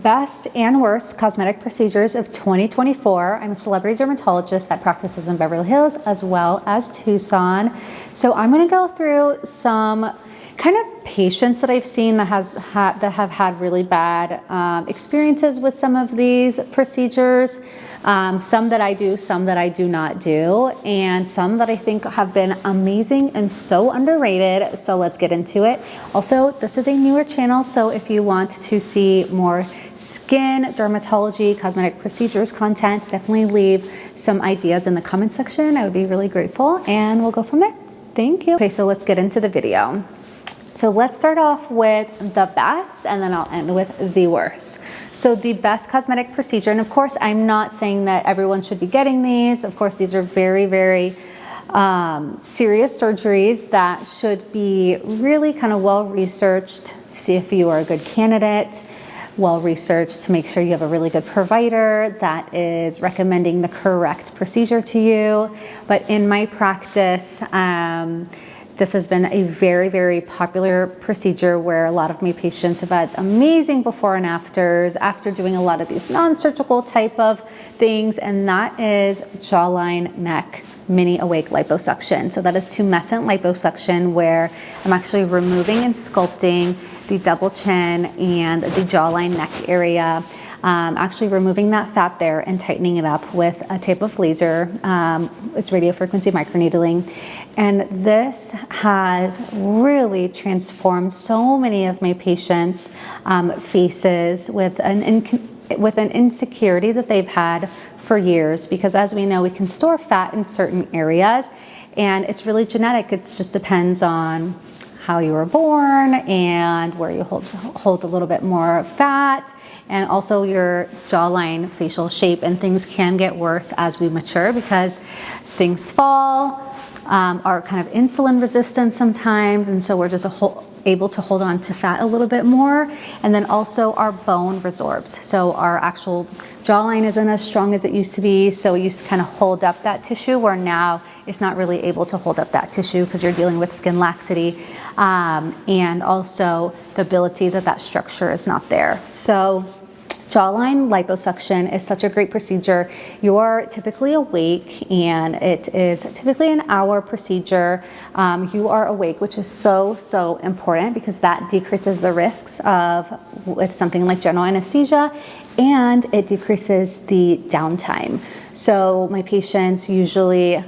Best and worst cosmetic procedures of 2024. I'm a celebrity dermatologist that practices in Beverly Hills as well as Tucson. So I'm going to go through some kind of patients that I've seen that have had really bad experiences with some of these procedures. Some that I do, some that I do not do, and some that I think have been amazing and so underrated. So let's get into it. Also, this is a newer channel, so if you want to see more skin, dermatology, cosmetic procedures content, definitely leave some ideas in the comment section. I would be really grateful, and we'll go from there. Thank you. Okay, so let's get into the video. So let's start off with the best, and then I'll end with the worst. So the best cosmetic procedure, and of course I'm not saying that everyone should be getting these. Of course, these are very, very serious surgeries that should be really kind of well researched to see if you are a good candidate, well researched to make sure you have a really good provider that is recommending the correct procedure to you. But in my practice, this has been a very, very popular procedure where a lot of my patients have had amazing before and afters after doing a lot of these non-surgical type of things, and that is jawline neck mini awake liposuction. So that is tumescent liposuction, where I'm actually removing and sculpting the double chin and the jawline neck area. Actually removing that fat there and tightening it up with a type of laser. It's radiofrequency microneedling. And this has really transformed so many of my patients' faces with an insecurity that they've had for years, because as we know, we can store fat in certain areas, and it's really genetic. It just depends on how you were born and where you hold a little bit more fat, and also your jawline facial shape. And things can get worse as we mature because things fall, are kind of insulin resistant sometimes, and so we're just able to hold on to fat a little bit more. And then also our bone resorbs, so our actual jawline isn't as strong as it used to be, so it used to kind of hold up that tissue, where now it's not really able to hold up that tissue because you're dealing with skin laxity, and also the ability that structure is not there. So jawline liposuction is such a great procedure. You are typically awake, and it is typically an hour procedure. You are awake, which is so important, because that decreases the risks of with something like general anesthesia, and it decreases the downtime. So my patients usually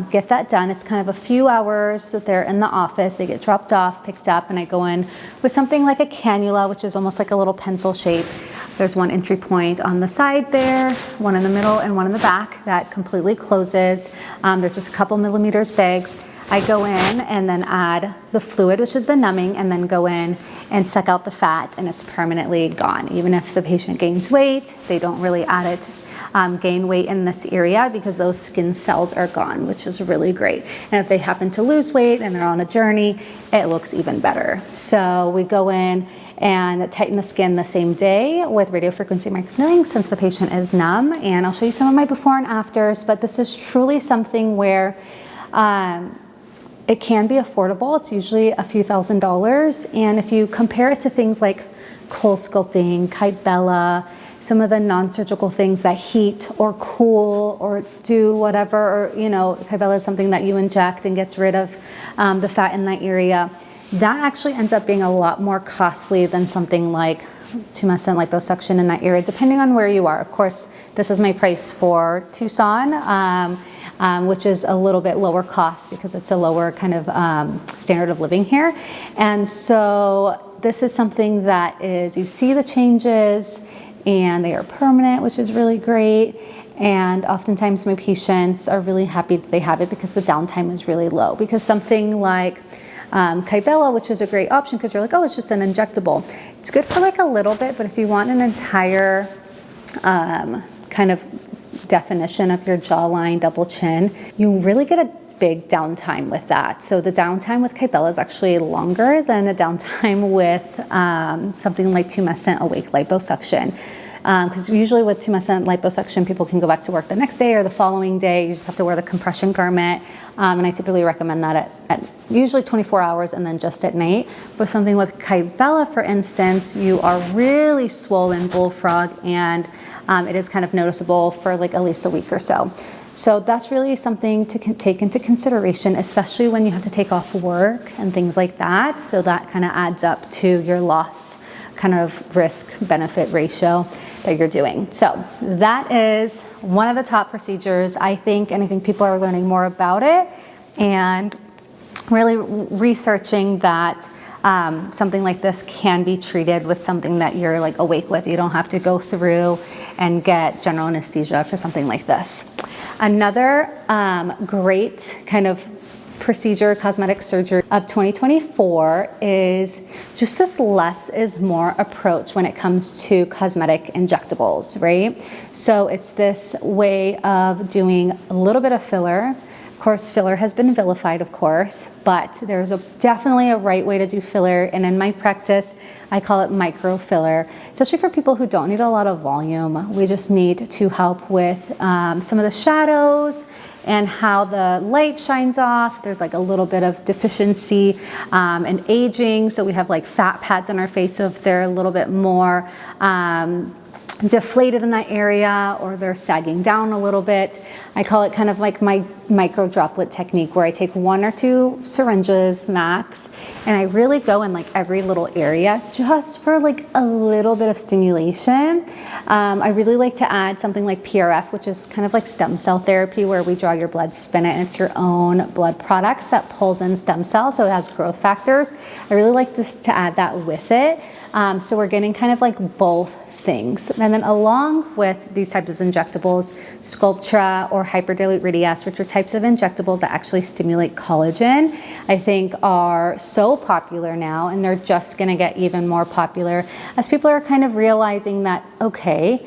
get that done. It's kind of a few hours that they're in the office. They get dropped off, picked up, and I go in with something like a cannula, which is almost like a little pencil shape. There's one entry point on the side there, one in the middle, and one in the back that completely closes. They're just a couple millimeters big. I go in and then add the fluid, which is the numbing, and then go in and suck out the fat, and it's permanently gone. Even if the patient gains weight, they don't really add it, gain weight in this area, because those skin cells are gone, which is really great. And if they happen to lose weight and they're on a journey, it looks even better. So we go in and tighten the skin the same day with radiofrequency microneedling, since the patient is numb. And I'll show you some of my before and afters, but this is truly something where it can be affordable. It's usually a few $1,000s. And if you compare it to things like kohl sculpting, Kybella, some of the non-surgical things that heat or cool or do whatever, or, Kybella is something that you inject and gets rid of the fat in that area. That actually ends up being a lot more costly than something like tumescent liposuction in that area, depending on where you are. Of course, this is my price for Tucson, which is a little bit lower cost because it's a lower kind of standard of living here. And so this is something that is, you see the changes, and they are permanent, which is really great. And oftentimes my patients are really happy that they have it because the downtime is really low. Because something like Kybella, which is a great option because you're like, oh, it's just an injectable. It's good for like a little bit, but if you want an entire kind of definition of your jawline, double chin, you really get a big downtime with that. So the downtime with Kybella is actually longer than the downtime with something like tumescent awake liposuction. Because usually with tumescent liposuction, people can go back to work the next day or the following day. You just have to wear the compression garment. And I typically recommend that at usually 24 hours and then just at night. But something with Kybella, for instance, you are really swollen bullfrog, and it is kind of noticeable for like at least a week or so. So that's really something to take into consideration, especially when you have to take off work and things like that. So that kind of adds up to your loss kind of risk benefit ratio that you're doing. So that is one of the top procedures, I think, and I think people are learning more about it and really researching that something like this can be treated with something that you're like awake with. You don't have to go through and get general anesthesia for something like this. Another great kind of procedure, cosmetic surgery of 2024 is just this less is more approach when it comes to cosmetic injectables, right? So it's this way of doing a little bit of filler. Of course, filler has been vilified, of course, but there's definitely a right way to do filler. And in my practice, I call it micro filler, especially for people who don't need a lot of volume. We just need to help with some of the shadows and how the light shines off. There's like a little bit of deficiency and aging. So we have like fat pads on our face. So if they're a little bit more deflated in that area, or they're sagging down a little bit, I call it kind of like my micro droplet technique, where I take 1 or 2 syringes max, and I really go in like every little area just for like a little bit of stimulation. I really like to add something like PRF, which is kind of like stem cell therapy, where we draw your blood, spin it, and it's your own blood products that pulls in stem cells, so it has growth factors. I really like this to add that with it. So we're getting kind of like both things. And then along with these types of injectables, Sculptra or hyperdilute Radiesse, which are types of injectables that actually stimulate collagen, I think are so popular now, and they're just going to get even more popular as people are kind of realizing that, okay,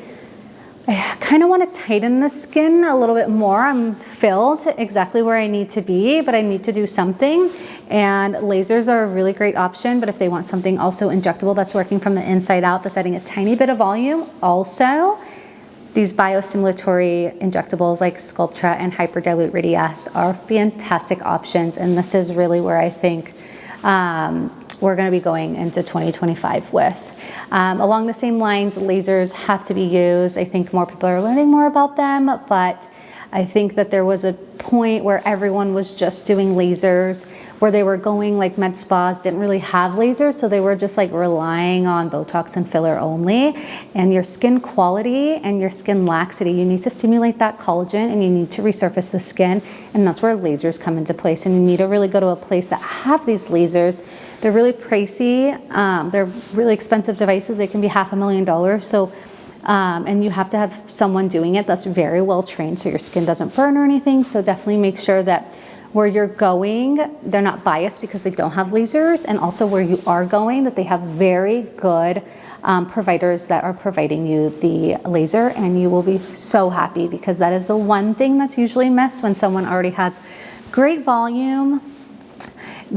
I kind of want to tighten the skin a little bit more. I'm filled exactly where I need to be, but I need to do something. And lasers are a really great option, but if they want something also injectable that's working from the inside out, that's adding a tiny bit of volume, also, these biostimulatory injectables like Sculptra and hyperdilute Radiesse are fantastic options. And this is really where I think we're going to be going into 2025 with. Along the same lines, lasers have to be used. I think more people are learning more about them, but I think that there was a point where everyone was just doing lasers, where they were going like med spas didn't really have lasers, so they were just like relying on Botox and filler only. And your skin quality and your skin laxity, you need to stimulate that collagen and you need to resurface the skin, and that's where lasers come into place. And you need to really go to a place that have these lasers. They're really pricey. They're really expensive devices. They can be $500,000. So, and you have to have someone doing it that's very well trained so your skin doesn't burn or anything. So definitely make sure that where you're going, they're not biased because they don't have lasers, and also where you are going, that they have very good providers that are providing you the laser, and you will be so happy, because that is the one thing that's usually missed when someone already has great volume,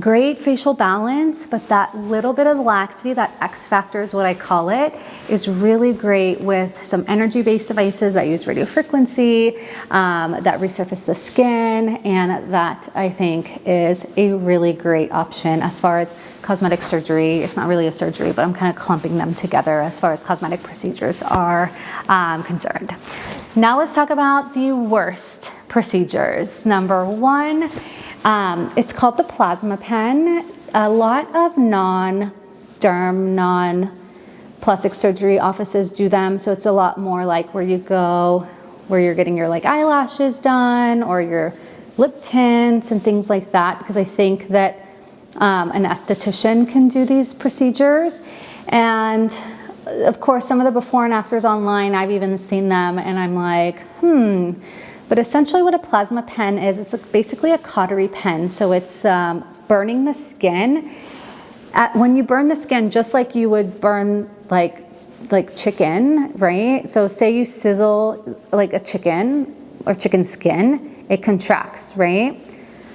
great facial balance, but that little bit of laxity, that X factor is what I call it, is really great with some energy-based devices that use radio frequency, that resurface the skin, and that I think is a really great option as far as cosmetic surgery. It's not really a surgery, but I'm kind of clumping them together as far as cosmetic procedures are concerned. Now let's talk about the worst procedures. Number 1, it's called the plasma pen. A lot of non-derm, non-plastic surgery offices do them. So it's a lot more like where you go, where you're getting your like eyelashes done or your lip tints and things like that. Because I think that an esthetician can do these procedures. And of course, some of the before and afters online, I've even seen them and I'm like, But essentially what a plasma pen is, it's basically a cautery pen. So it's burning the skin. When you burn the skin, just like you would burn like chicken, right? So say you sizzle like a chicken or chicken skin, it contracts, right?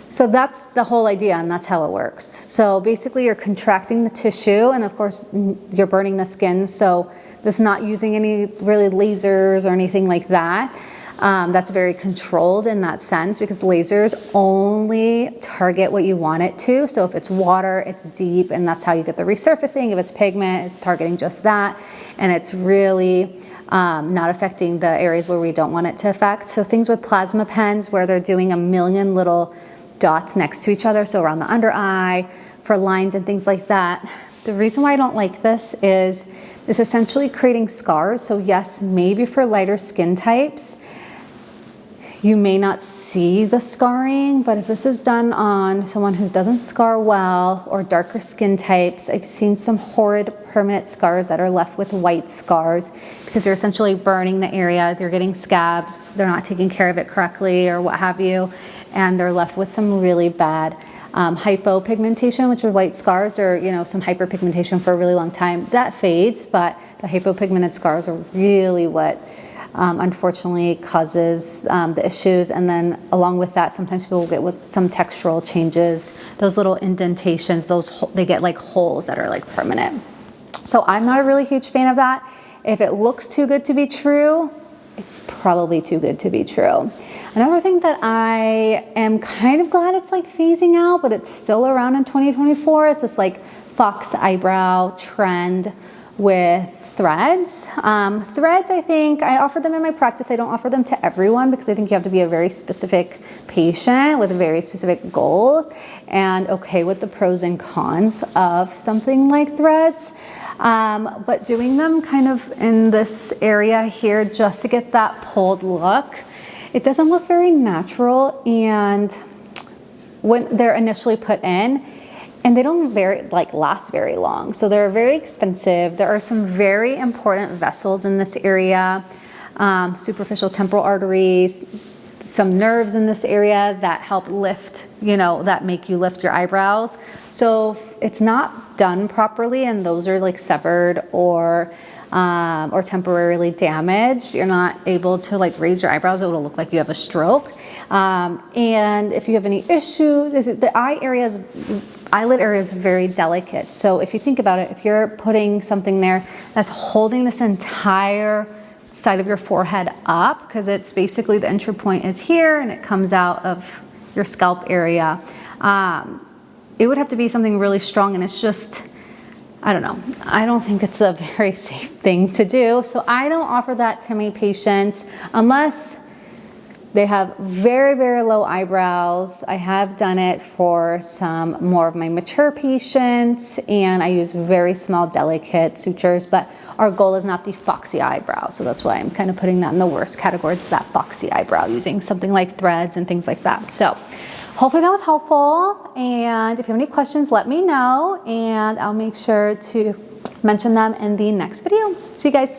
So that's the whole idea, and that's how it works. So basically you're contracting the tissue, and of course you're burning the skin. So this is not using any really lasers or anything like that. That's very controlled in that sense because lasers only target what you want it to. So if it's water, it's deep, and that's how you get the resurfacing. If it's pigment, it's targeting just that, and it's really not affecting the areas where we don't want it to affect. So things with plasma pens where they're doing a million little dots next to each other, so around the under eye, for lines and things like that. The reason why I don't like this is it's essentially creating scars. So yes, maybe for lighter skin types, you may not see the scarring, but if this is done on someone who doesn't scar well or darker skin types, I've seen some horrid permanent scars that are left with white scars because they're essentially burning the area. They're getting scabs, they're not taking care of it correctly or what have you, and they're left with some really bad hypopigmentation, which are white scars, or some hyperpigmentation for a really long time. That fades, but the hypopigmented scars are really what unfortunately causes the issues. And then along with that, sometimes people will get with some textural changes, those little indentations, they get like holes that are like permanent. So I'm not a really huge fan of that. If it looks too good to be true, it's probably too good to be true. Another thing that I am kind of glad it's like phasing out, but it's still around in 2024, is this like fox eyebrow trend with threads. Threads, I think, I offer them in my practice. I don't offer them to everyone because I think you have to be a very specific patient with very specific goals and okay with the pros and cons of something like threads. But doing them kind of in this area here just to get that pulled look, it doesn't look very natural, and when they're initially put in, and they don't last very long. So they're very expensive. There are some very important vessels in this area, superficial temporal arteries, some nerves in this area that help lift, that make you lift your eyebrows. So if it's not done properly and those are like severed or temporarily damaged, you're not able to like raise your eyebrows. It will look like you have a stroke. And if you have any issues, the eyelid area is very delicate. So if you think about it, if you're putting something there that's holding this entire side of your forehead up, because it's basically the entry point is here and it comes out of your scalp area, it would have to be something really strong, and it's just, I don't know. I don't think it's a very safe thing to do. So I don't offer that to my patients unless they have very, very low eyebrows. I have done it for some more of my mature patients, and I use very small, delicate sutures, but our goal is not the foxy eyebrow. So that's why I'm kind of putting that in the worst category. It's that foxy eyebrow, using something like threads and things like that. So hopefully that was helpful. And if you have any questions, let me know, and I'll make sure to mention them in the next video. See you guys.